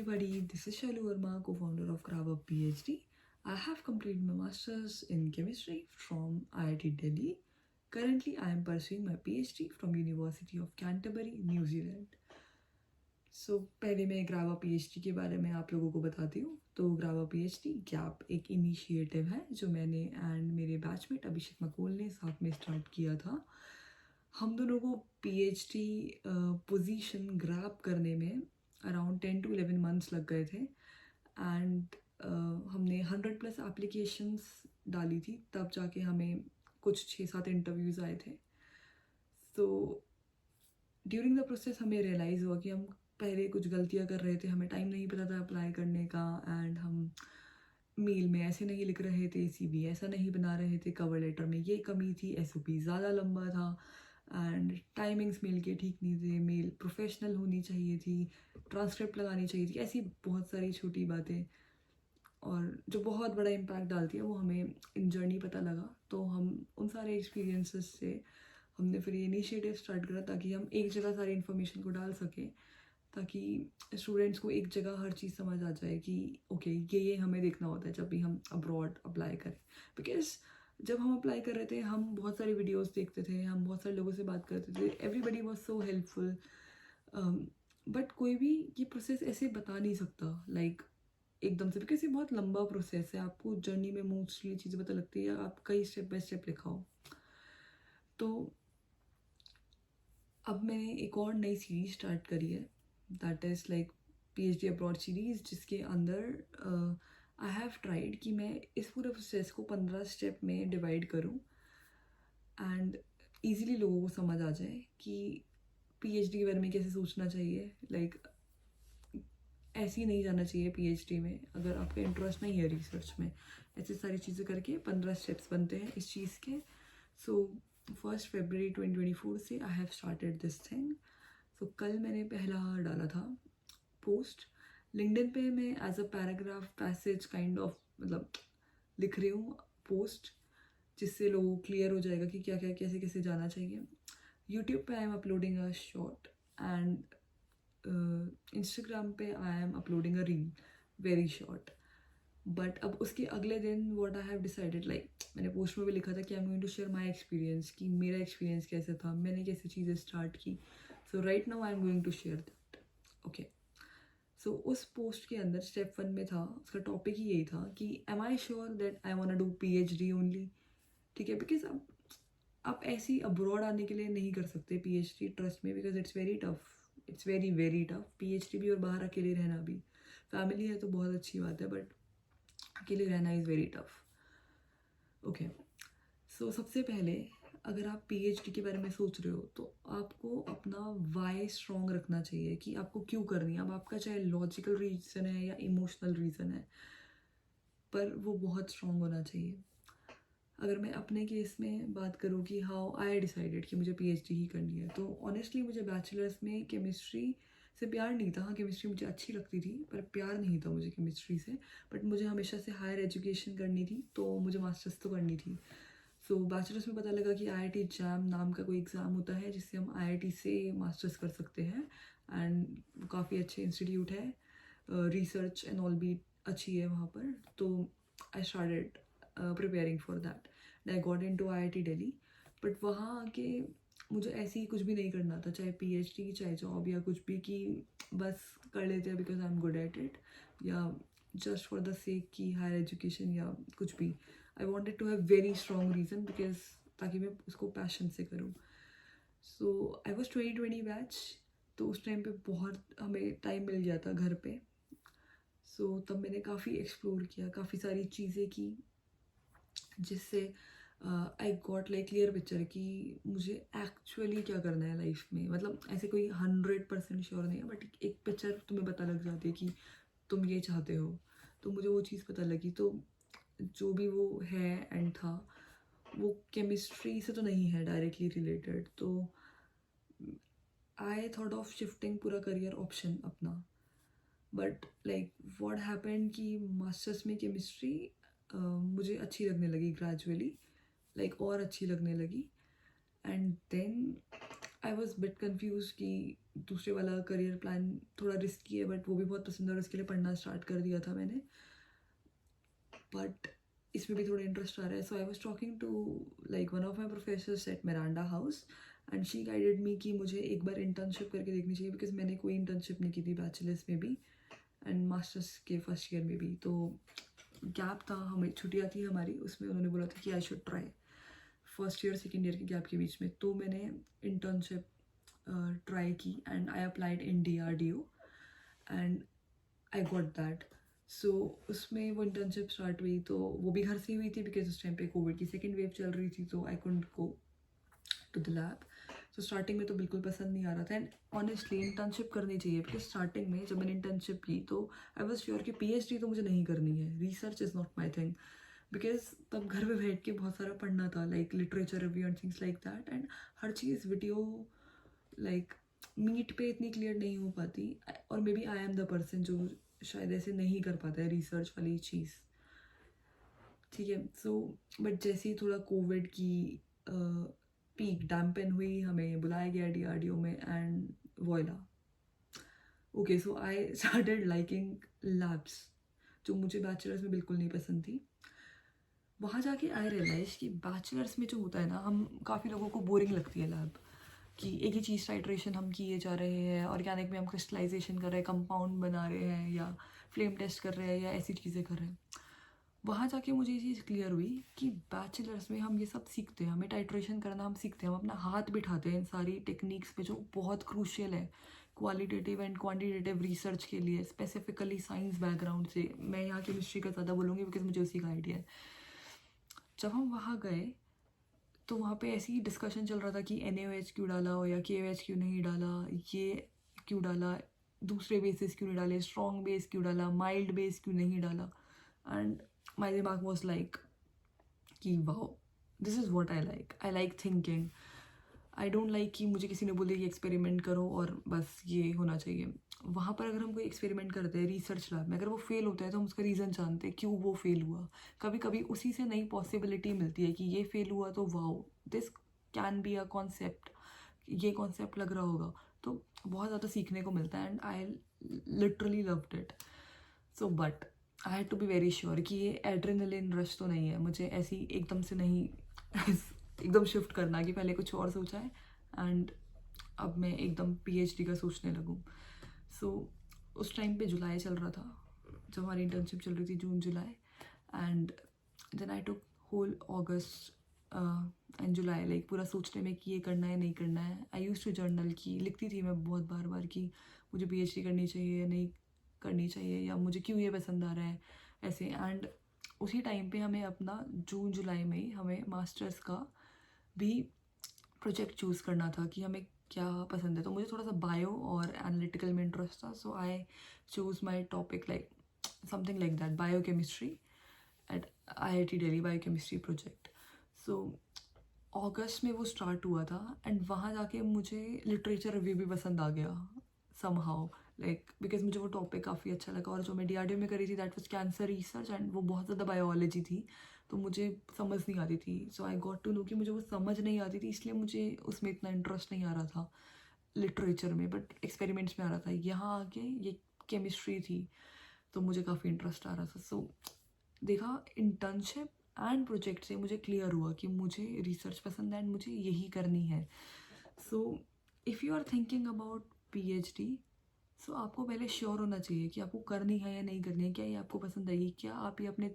everybody, this is Shalu Verma, co-founder of Grab Up PhD. I have completed my Masters in Chemistry from IIT Delhi. Currently, I am pursuing my PhD from University of Canterbury, New Zealand. पहले मैं ग्रावा PhD के बारे में आप लोगों को बताती हूँ। तो ग्रावा PhD गैप एक इनिशिएटिव है जो मैंने एंड मेरे बैचमेट अभिषेक मकोल ने साथ में स्टार्ट किया था। हम दोनों को PhD पोजीशन ग्रैब करने में अराउंड 10 to 11 मंथ्स लग गए थे एंड हमने 100+ एप्लीकेशंस डाली थी, तब जाके हमें कुछ 6-7 इंटरव्यूज़ आए थे। तो ड्यूरिंग द प्रोसेस हमें रियलाइज़ हुआ कि हम पहले कुछ गलतियां कर रहे थे, हमें टाइम नहीं पता था अप्लाई करने का एंड हम मेल में ऐसे नहीं लिख रहे थे, CV ऐसा नहीं बना रहे थे, कवर लेटर में ये कमी थी, SOP ज़्यादा लंबा था एंड टाइमिंग्स मेल के ठीक नहीं थे, मेल प्रोफेशनल होनी चाहिए थी, ट्रांसक्रिप्ट लगानी चाहिए थी, ऐसी बहुत सारी छोटी बातें और जो बहुत बड़ा इम्पैक्ट डालती है वो हमें इन जर्नी पता लगा। तो हम उन सारे एक्सपीरियंसेस से हमने फिर ये इनिशिएटिव स्टार्ट करा ताकि हम एक जगह सारी इन्फॉर्मेशन को डाल सकें, ताकि स्टूडेंट्स को एक जगह हर चीज़ समझ आ जाए कि ओके ये हमें देखना होता है जब भी हम अब्रॉड अप्लाई करें। बिकॉज जब हम अप्लाई कर रहे थे हम बहुत सारी वीडियोस देखते थे, हम बहुत सारे लोगों से बात करते थे, everybody was so helpful, but कोई भी ये प्रोसेस ऐसे बता नहीं सकता लाइक एकदम से, बिकॉज ये बहुत लंबा प्रोसेस है। आपको जर्नी में मोस्टली चीज़ें पता लगती है, आप कई स्टेप बाय स्टेप लिखा हो। तो अब मैंने एक और नई सीरीज स्टार्ट करी है, that is like PhD abroad series, जिसके अंदर आई हैव ट्राइड कि मैं इस पूरे प्रोसेस को 15 स्टेप में डिवाइड करूं एंड ईज़िली लोगों को समझ आ जाए कि PhD के बारे में कैसे सोचना चाहिए। लाइक ऐसे ही नहीं जाना चाहिए PhD में अगर आपका इंटरेस्ट नहीं है रिसर्च में। ऐसी सारी चीज़ें करके 15 स्टेप्स बनते हैं इस चीज़ के। सो 1 February 2024 से I have started this thing. So कल मैंने पहला डाला था पोस्ट लिंक्डइन पे। मैं as a paragraph passage kind of मतलब लिख रही हूँ पोस्ट, जिससे लोगों को क्लियर हो जाएगा कि क्या क्या कैसे कैसे जाना चाहिए। यूट्यूब पे I am uploading a short and Instagram पे I am uploading a reel very short. But अब उसके अगले दिन what I have decided, like मैंने पोस्ट में भी लिखा था कि I am going to share my experience, कि मेरा एक्सपीरियंस कैसे था, मैंने कैसे चीज़ें स्टार्ट की। So right now I am going to share that. Okay, so उस पोस्ट के अंदर स्टेप 1 में था, उसका टॉपिक ही यही था कि am I sure that I want to do PhD only. ठीक है, बिकॉज अब आप ऐसे ही अब्रॉड आने के लिए नहीं कर सकते PhD, ट्रस्ट में, because it's very tough, it's very very tough. PhD भी और बाहर अकेले रहना भी, फैमिली है तो बहुत अच्छी बात है बट अकेले रहना इज़ वेरी टफ। ओके, सो सबसे पहले अगर आप PhD के बारे में सोच रहे हो तो आपको अपना वाई स्ट्रॉन्ग रखना चाहिए कि आपको क्यों करनी है। अब आपका चाहे लॉजिकल रीज़न है या इमोशनल रीज़न है, पर वो बहुत स्ट्रॉन्ग होना चाहिए। अगर मैं अपने केस में बात करूँ कि हाउ आई डिसाइडेड कि मुझे PhD ही करनी है, तो ऑनेस्टली मुझे बैचलर्स में केमिस्ट्री से प्यार नहीं था। हाँ, केमिस्ट्री मुझे अच्छी लगती थी पर प्यार नहीं था मुझे केमिस्ट्री से। बट मुझे हमेशा से हायर एजुकेशन करनी थी तो मुझे मास्टर्स तो करनी थी। सो बैचलर्स में पता लगा कि IIT JAM नाम का कोई एग्ज़ाम होता है जिससे हम IIT से मास्टर्स कर सकते हैं एंड काफ़ी अच्छे इंस्टीट्यूट है, रिसर्च एंड ऑल भी अच्छी है वहाँ पर। तो I started preparing for that and I got into IIT Delhi. But वहाँ आके मुझे ऐसे ही कुछ भी नहीं करना था, चाहे PhD चाहे जॉब या कुछ भी, कि बस कर लेते हैं because I am good at it, या जस्ट फॉर द सेक की हायर एजुकेशन या कुछ भी। I wanted to have very strong reason because ताकि मैं उसको पैशन से करूँ। सो आई वॉज 2020 बैच, तो उस टाइम पे बहुत हमें टाइम मिल गया था घर पे। सो तब मैंने काफ़ी एक्सप्लोर किया, काफ़ी सारी चीज़ें की, जिससे I got like clear picture कि मुझे एक्चुअली क्या करना है लाइफ में। मतलब ऐसे कोई 100% श्योर नहीं है बट एक पिक्चर तुम्हें पता लग जाती है कि तुम ये चाहते हो। तो मुझे वो चीज़ पता लगी। तो जो भी वो है एंड था वो केमिस्ट्री से तो नहीं है डायरेक्टली रिलेटेड। तो आई थॉट ऑफ शिफ्टिंग पूरा करियर ऑप्शन अपना। बट लाइक व्हाट हैपेंड कि मास्टर्स में केमिस्ट्री मुझे अच्छी लगने लगी ग्रेजुअली, लाइक और अच्छी लगने लगी। And then I was bit confuse कि दूसरे वाला करियर प्लान थोड़ा रिस्की है, बट वो भी बहुत पसंद है और उसके लिए पढ़ना स्टार्ट कर दिया था मैंने, बट इसमें भी थोड़ा इंटरेस्ट आ रहा है. So I was talking to like one of my professors at Miranda House, and she guided me कि मुझे एक बार इंटर्नशिप करके देखनी चाहिए, बिकॉज मैंने कोई इंटर्नशिप नहीं की थी बैचलर्स में भी एंड मास्टर्स के फर्स्ट ईयर में भी. तो गैप था, हमें छुट्टियाँ थी हमारी, उसमें उन्होंने बोला था कि I should try first year second year के गैप के बीच में. तो मैंने इंटर्नशिप ट्राई की and I applied in DRDO and I got that. So उसमें वो इंटर्नशिप स्टार्ट हुई, तो वो भी घर से ही हुई थी बिकॉज उस टाइम पे कोविड की सेकेंड वेव चल रही थी, तो I couldn't go to the lab. तो स्टार्टिंग में तो बिल्कुल पसंद नहीं आ रहा था, एंड ऑनेस्टली इंटर्नशिप करनी चाहिए, बिकॉज स्टार्टिंग में जब मैंने इंटर्नशिप की तो आई वॉज श्योर कि PhD तो मुझे नहीं करनी है, research is not my thing, because तब घर पे बैठ के बहुत सारा पढ़ना था, like literature review and things like that, and हर चीज़ वीडियो लाइक मीट पे इतनी क्लियर नहीं हो पाती, और maybe I am the person जो शायद ऐसे नहीं कर पाता है रिसर्च वाली चीज़. ठीक है. सो बट जैसे ही थोड़ा कोविड की पीक डैम्पन हुई, हमें बुलाया गया DRDO में and voila. Okay, so I started liking labs, जो मुझे बैचलर्स में बिल्कुल नहीं पसंद थी. वहाँ जाके आई रियलाइज कि बैचलर्स में जो होता है ना, हम काफ़ी लोगों को बोरिंग लगती है लैब, कि एक ही चीज़ टाइट्रेशन हम किए जा रहे हैं, ऑर्गेनिक में हम क्रिस्टलाइजेशन कर रहे हैं, कंपाउंड बना रहे हैं, या फ्लेम टेस्ट कर रहे हैं, या ऐसी चीज़ें कर रहे हैं. वहाँ जाके मुझे ये चीज़ क्लियर हुई कि बैचलर्स में हम ये सब सीखते हैं, हमें टाइट्रेशन करना हम सीखते हैं, हम अपना हाथ बिठाते हैं इन सारी टेक्निक्स पे, जो बहुत क्रूशियल है क्वालिटेटिव एंड क्वांटिटेटिव रिसर्च के लिए, स्पेसिफिकली साइंस बैकग्राउंड से. मैं यहाँ केमिस्ट्री का ज़्यादा बोलूँगी बिकॉज मुझे उसी का आइडिया है. जब हम वहाँ गए तो वहाँ पे ऐसी डिस्कशन चल रहा था कि NaOH क्यों डाला हो, या KOH क्यों नहीं डाला, ये क्यों डाला, दूसरे बेसिस क्यों नहीं डाले, स्ट्रॉन्ग बेस क्यों डाला, माइल्ड बेस क्यों नहीं डाला. एंड माई दिमाग वॉज लाइक कि wow, this is what I like thinking. I don't like कि मुझे किसी ने बोले कि एक्सपेरिमेंट करो और बस ये होना चाहिए. वहाँ पर अगर हम कोई एक्सपेरिमेंट करते हैं रिसर्च लैब में, अगर वो फेल होता है तो हम उसका रीज़न जानते हैं क्यों वो फेल हुआ. कभी कभी उसी से नई पॉसिबिलिटी मिलती है कि ये फेल हुआ तो wow, this can be a concept, ये कॉन्सेप्ट लग रहा होगा. तो बहुत ज़्यादा सीखने को मिलता है and I literally loved it. So but I had to be very sure कि ये एड्रेनलिन रश तो नहीं है, मुझे ऐसी एकदम से नहीं एकदम शिफ्ट करना कि पहले कुछ और सोचा है एंड अब मैं एकदम PhD का सोचने लगूँ. सो उस टाइम पे जुलाई चल रहा था, जब हमारी इंटर्नशिप चल रही थी, June July, and then I took whole August and July like पूरा सोचने में कि ये करना है नहीं करना है. आई यूज टू जर्नल, की लिखती थी मैं बहुत बार कि मुझे PhD करनी चाहिए या नहीं करनी चाहिए, या मुझे क्यों ये पसंद आ रहा है ऐसे. एंड उसी टाइम पे हमें अपना जून जुलाई में ही हमें मास्टर्स का भी प्रोजेक्ट चूज़ करना था कि हमें क्या पसंद है. तो मुझे थोड़ा सा बायो और एनालिटिकल में इंटरेस्ट था, so I choose my topic like something like that, biochemistry at IIT Delhi, biochemistry project. So अगस्त में वो स्टार्ट हुआ था एंड वहाँ जाके मुझे लिटरेचर रिव्यू भी पसंद आ गया समहाउ, लाइक बिकॉज मुझे वो टॉपिक काफ़ी अच्छा लगा. और जो मैं DRDO में करी थी that was cancer research, and वो बहुत ज़्यादा बायोलॉजी थी, तो मुझे समझ नहीं आती थी. सो आई गॉट टू नो कि मुझे वो समझ नहीं आती थी, इसलिए मुझे उसमें इतना इंटरेस्ट नहीं आ रहा था लिटरेचर में, बट एक्सपेरिमेंट्स में आ रहा था. यहाँ आके ये केमिस्ट्री थी तो मुझे काफ़ी इंटरेस्ट आ रहा था. सो देखा, इंटर्नशिप एंड प्रोजेक्ट से मुझे क्लियर हुआ कि मुझे रिसर्च पसंद है एंड मुझे यही करनी है. So if you are thinking about PhD, so आपको पहले श्योर होना चाहिए कि आपको करनी है या नहीं करनी है, क्या ये आपको पसंद आएगी, क्या आप ये अपने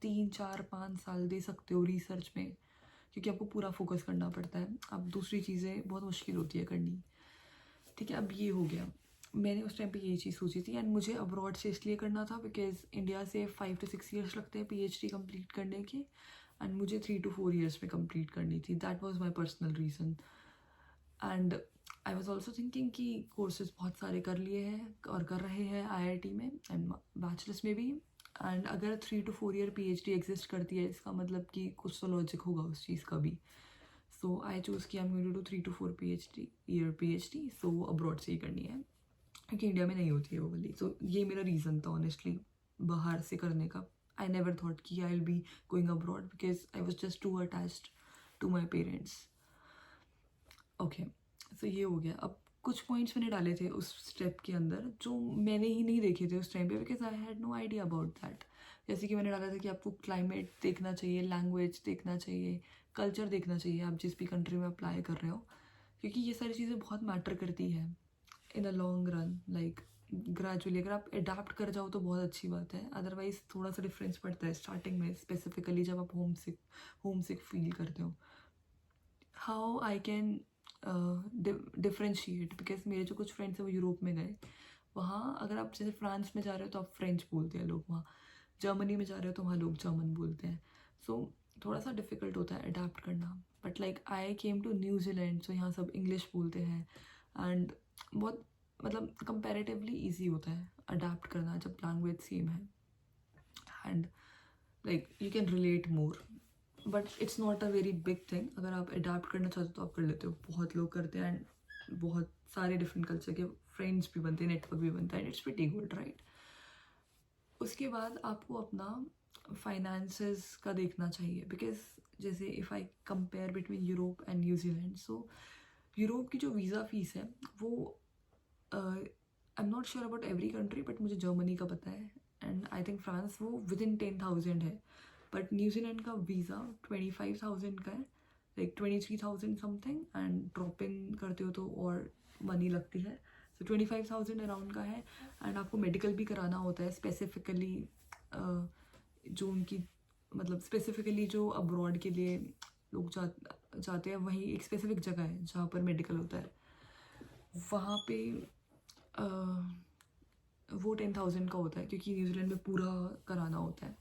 3 4 5 साल दे सकते हो रिसर्च में, क्योंकि आपको पूरा फोकस करना पड़ता है. अब दूसरी चीज़ें बहुत मुश्किल होती है करनी. ठीक है, अब ये हो गया. मैंने उस टाइम पे यही चीज़ सोची थी एंड मुझे अब्रॉड से इसलिए करना था बिकॉज इंडिया से 5 to 6 ईयर्स लगते हैं PhD कंप्लीट करने के, एंड मुझे 3 to 4 ईयर्स में कंप्लीट करनी थी. That was my personal reason. And I was also thinking कि कोर्सेज बहुत सारे कर लिए हैं और कर रहे हैं IIT में एंड बैचलर्स में भी. एंड अगर 3 to 4 ईयर PhD एग्जिस्ट करती है, इसका मतलब कि कुछ तो लॉजिक होगा उस चीज़ का भी. सो आई चूज़ कि I am going to do 3 to 4 PhD. So abroad से ही करनी है क्योंकि इंडिया में नहीं होती है वो वाली. सो ये मेरा रीज़न था ऑनेस्टली बाहर से करने का. आई नेवर थॉट कि I will be going abroad because I was just too attached to my parents. Okay, so ये हो गया। अब कुछ पॉइंट्स मैंने डाले थे उस स्टेप के अंदर जो मैंने ही नहीं देखे थे उस टाइम पे, because I had no idea about that. जैसे कि मैंने डाला था कि आपको क्लाइमेट देखना चाहिए, लैंग्वेज देखना चाहिए, कल्चर देखना चाहिए आप जिस भी कंट्री में अप्लाई कर रहे हो, क्योंकि ये सारी चीज़ें बहुत मैटर करती है in a long run. Like gradually अगर आप अडाप्ट कर जाओ तो बहुत अच्छी बात है, अदरवाइज थोड़ा सा डिफरेंस पड़ता है स्टार्टिंग में, स्पेसिफिकली जब आप होम सिक फील करते हो। How I can differentiate, because मेरे जो कुछ फ्रेंड्स हैं वो यूरोप में गए। वहाँ अगर आप जैसे फ्रांस में जा रहे हो तो आप फ्रेंच बोलते हैं लोग, वहाँ जर्मनी में जा रहे हो तो वहाँ लोग जर्मन बोलते हैं। सो थोड़ा सा डिफ़िकल्ट होता है अडाप्ट करना। But like I came to New Zealand, so यहाँ सब इंग्लिश बोलते हैं एंड बहुत मतलब कंपैरेटिवली ईजी होता है अडाप्ट करना जब लैंग्वेज सेम है, and like you can relate more. But it's not a very big thing, अगर आप अडाप्ट करना चाहते हो तो आप कर लेते हो, बहुत लोग करते हैं एंड बहुत सारे डिफरेंट कल्चर के फ्रेंड्स भी बनते हैं, नेटवर्क भी बनता है, इट्स प्रीटी गुड राइट। उसके बाद आपको अपना फाइनेंसेस का देखना चाहिए, बिकॉज जैसे if I compare between Europe and New Zealand, so Europe की जो वीज़ा फ़ीस है वो I am not sure about every country, but मुझे जर्मनी का पता है एंड आई थिंक फ्रांस वो विद इन 10,000 है। बट न्यूजीलैंड का वीज़ा 25,000 का है, like 23,000 something, and drop in करते हो तो और मनी लगती है। सो 25,000 अराउंड का है, एंड आपको मेडिकल भी कराना होता है स्पेसिफिकली, जो उनकी मतलब स्पेसिफिकली जो अब्रॉड के लिए लोग जाते हैं, वहीं एक स्पेसिफिक जगह है जहाँ पर मेडिकल होता है, वहाँ पे वो 10,000 का होता है, क्योंकि न्यूजीलैंड में पूरा कराना होता है।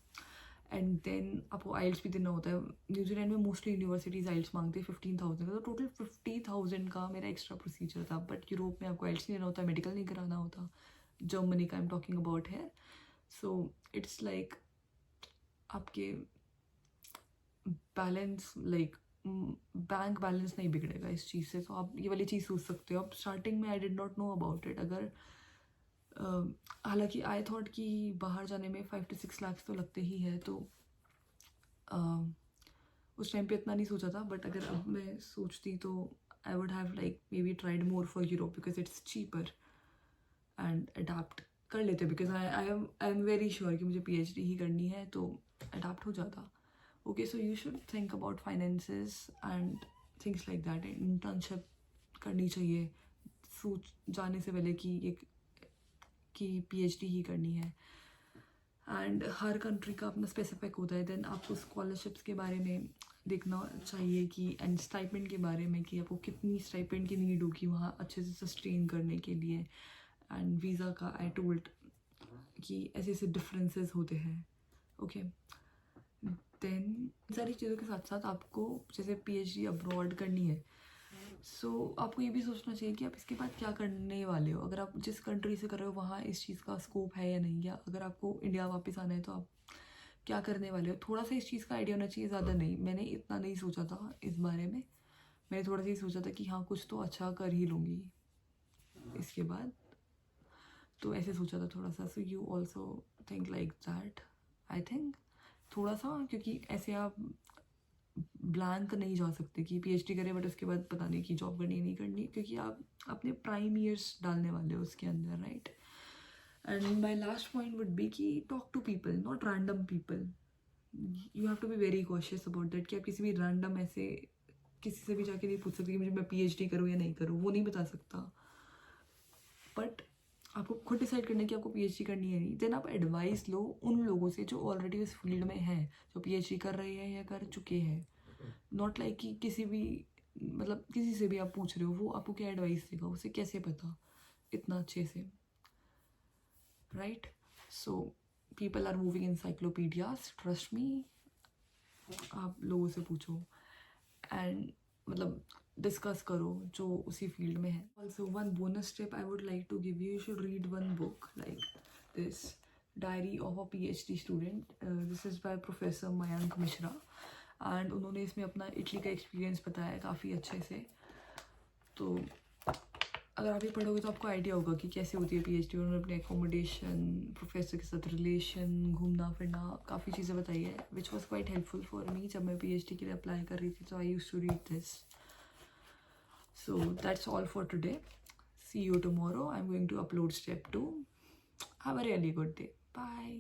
एंड देन आपको आइल्स भी देना होता है। न्यूजीलैंड में मोस्टली यूनिवर्सिटीज़ आइल्स मांगते हैं 15,000 का, तो टोटल 50,000 का मेरा एक्स्ट्रा प्रोसीजर था। बट यूरोप में आपको आइल्स नहीं देना होता, मेडिकल नहीं कराना होता। जर्मनी का आई एम टॉकिंग अबाउट है। सो इट्स लाइक आपके बैलेंस, लाइक बैंक बैलेंस नहीं बिगड़ेगा इस चीज़ से, तो आप ये वाली चीज़ सोच सकते हो। अब स्टार्टिंग में I did not know about it, अगर हालांकि आई थॉट कि बाहर जाने में 5 to 6 लाख तो लगते ही है, तो उस टाइम पे इतना नहीं सोचा था। बट अगर अब मैं सोचती तो I would have like may be tried more for Europe, because it's cheaper and adapt कर लेते, because I am very sure कि मुझे PhD ही करनी है, तो अडाप्ट हो जाता। Okay, so you should think about finances and things like that. Internship करनी चाहिए सोच जाने से पहले कि PhD ही करनी है, एंड हर कंट्री का अपना स्पेसिफिक होता है। देन आपको स्कॉलरशिप्स के बारे में देखना चाहिए कि एंड स्टाइपेंड के बारे में कि आपको कितनी स्टाइपेंड की नीड होगी वहाँ अच्छे से सस्टेन करने के लिए। एंड वीज़ा का आई टोल्ड कि ऐसे ऐसे डिफरेंसेस होते हैं। ओके, देन सारी चीज़ों के साथ साथ आपको जैसे PhD अब्रॉड करनी है, सो आपको ये भी सोचना चाहिए कि आप इसके बाद क्या करने वाले हो। अगर आप जिस कंट्री से कर रहे हो वहाँ इस चीज़ का स्कोप है या नहीं, या अगर आपको इंडिया वापस आना है तो आप क्या करने वाले हो। थोड़ा सा इस चीज़ का आइडिया होना चाहिए, ज़्यादा नहीं। मैंने इतना नहीं सोचा था इस बारे में, मैंने थोड़ा सा ही सोचा था कि हाँ कुछ तो अच्छा कर ही लूँगी इसके बाद, तो ऐसे सोचा था थोड़ा सा। So you also think like that I think, थोड़ा सा, क्योंकि ऐसे आप ब्लैंक नहीं जा सकते कि PhD करें बट उसके बाद पता नहीं कि जॉब करनी है नहीं करनी, क्योंकि आप अपने प्राइम ईयर्स डालने वाले हो उसके अंदर, right. And my last point would be कि talk to people, not random people. You have to be very cautious about that कि आप किसी भी रैंडम ऐसे किसी से भी जाके नहीं पूछ सकते कि मुझे मैं PhD करूँ या नहीं करूँ, वो नहीं बता सकता। बट आपको खुद डिसाइड करना है कि आपको PhD करनी है नहीं। देन आप एडवाइस लो उन लोगों से जो ऑलरेडी उस फील्ड में हैं, जो PhD कर रहे हैं या कर चुके हैं। नॉट लाइक कि किसी भी मतलब किसी से भी आप पूछ रहे हो वो आपको क्या एडवाइस देगा, उसे कैसे पता इतना अच्छे से, right. So people are moving encyclopedias, trust me. आप लोगों से पूछो एंड मतलब डिस्कस करो जो उसी फील्ड में है। Also one bonus tip I would like to give you should read one book like this, diary of a PhD student. This is by professor Mayank Mishra, and उन्होंने इसमें अपना इटली का एक्सपीरियंस बताया काफ़ी अच्छे से। तो अगर आप ये पढ़ोगे तो आपको आइडिया होगा कि कैसे होती है PhD। उन्होंने अपने एकोमोडेशन, प्रोफेसर के साथ रिलेशन, घूमना फिरना, काफ़ी चीज़ें बताई है, which was quite helpful for me जब मैं PhD के लिए अप्लाई कर रही थी। तो I use to read this. So that's all for today. See you tomorrow. I'm going to upload step 2. Have a really good day. Bye.